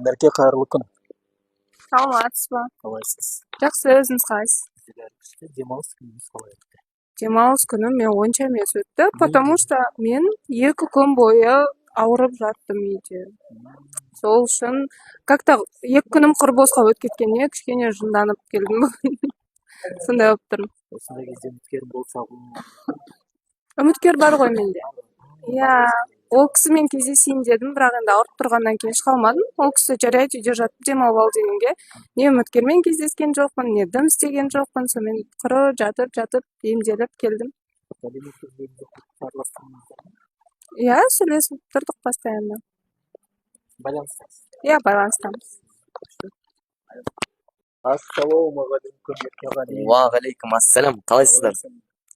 Мерке кайрылуу күн. Саламатсызбы? Калайсыз? Жакшы, өзүңүз кайсыз? Демалыс күнүңүз калай өттү? Демалыс күнүм мен онча эмес өттү, потому что мен 2 күн бою ауырып жаттым үйдө. Сол үчүн как-то 2 күнүм кырбозго өтүп кеткенине кичине жынданып келдим. Сондай болуп турдум. Ошондой кезде үмүткер болсагы, Үмүткер бар го менде. Ол киши менен кездешейин дедим, бирок эndi ауырып тургандан кийин иш калмадым. Ол киши жарайт, үйдө жатып демалып ал дегенге, не үмүткер менен кездескен жокмун, не дым истеген жокмун. Сонун куру жатып эмделип келдим. Сүйлөшүп турдук постоянно. байланыстасыз. Байланыстамыз. Ассалому алейкум, Мерке аға. Уағалейкум ассалам. Қалайсыздар?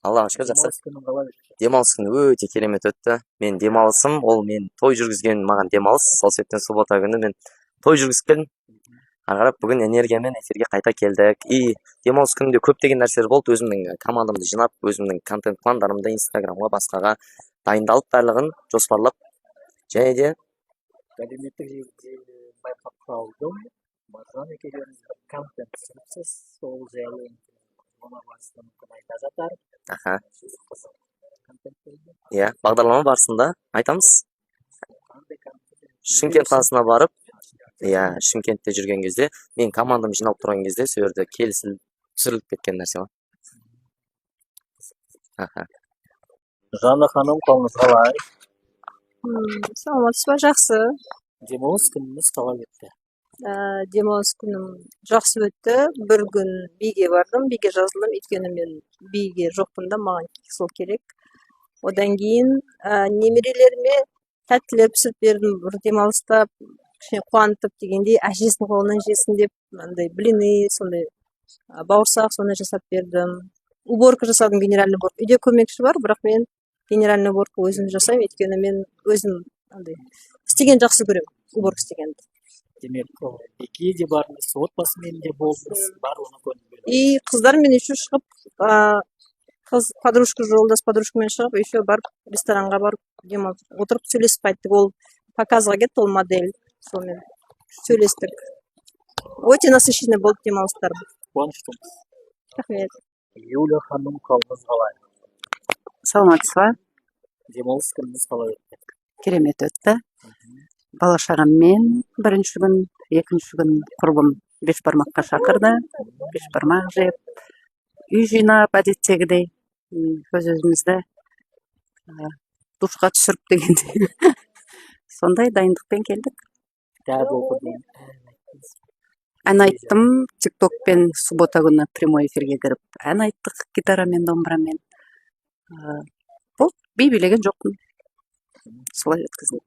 Аллаға шүкір, жақсы. Демалыс күнүң калай өттү? Демалыс күні өте керемет өтті. Мен демалысым, ол мен той жүргізген маған демалыс. Сол себептен суббота күні мен той жүргізіп келдім. Ары қарап бүгін энергиямен эфирге қайта келдік. И демалыс күнінде көптеген нәрселер болды. Өзімнің командамды жинап, өзімнің контент пландарымды Инстаграмға, басқаға дайындалып, барлығын жоспарлап, және де Әлеуметтік желіде байқап қалдым. Маржан екеуіңіз бір контент түсіріпсіз, сол жайлы бағдарлама барысында мүмкін айта жатар. аха, Контент болды. иә, бағдарлама барысында айтамыз. Қандай контент? Шымкент қаласына барып, иә, Шымкентте жүрген кезде, мен командам жиналып тұрған кезде, сол жерде келісіліп түсіріліп кеткен нәрсе бар. Аха. Жанна ханым, қалыңыз қалай? Саламатсызбы? Жакшы. Демалыс күніңіз қалай өтті? Демалыс күнүм жакшы өттү. Бир күн бийге бардым, бийге жазылдым. Өйткөнү мен бийге жокмун да, мага сол керек. Одан кийин немерелериме тәттилер пиширип бердим. Бир демалыста кичине кубантып дегендей, ажесинин колунан жесин деп, андай блины, сондай бауырсак соны жасап бердим. Уборка жасадым, генеральный уборка. Үйдө көмөкчү бар, бирок мен генеральный уборка өзүм жасайм. Өйткөнү мен өзүм андай истеген жакшы көрөм, уборка истегенди. Демек, эки де бардыңыз, отбасы менен де болдыңыз, барлығына көңүл бөлдүңүз. И кыздар менен еще чыгып, кыз подружка, жолдаш подружка менен чыгып, еще барып ресторанга барып демалып отуруп сүйлөшүп кайттык. Ол показга кетти, ол модель. Сол менен сүйлөштүк. Өтө насыщенный болуп демалыштар. Кубанычтымыз. Рахмет. Юля ханым, қалыңыз қалай? Саламатсызбы? Демалыс күніңіз қалай өтті? Керемет өтті. Бала шағаммен бірінші күн, екінші күн құрбым бешбармаққа шақырды. Бешбармақ жеп, үй жинап, әдеттегідей, өз-өзімізді душқа түсіріп дегендей. Сондай дайындықпен келдік. Кітап оқыдым. Ән айттым, тиктокпен суббота күні прямой эфирге кіріп, ән айттық гитарамен, домбырамен. Бұл би билеген жоқпын. Солай өткіздім.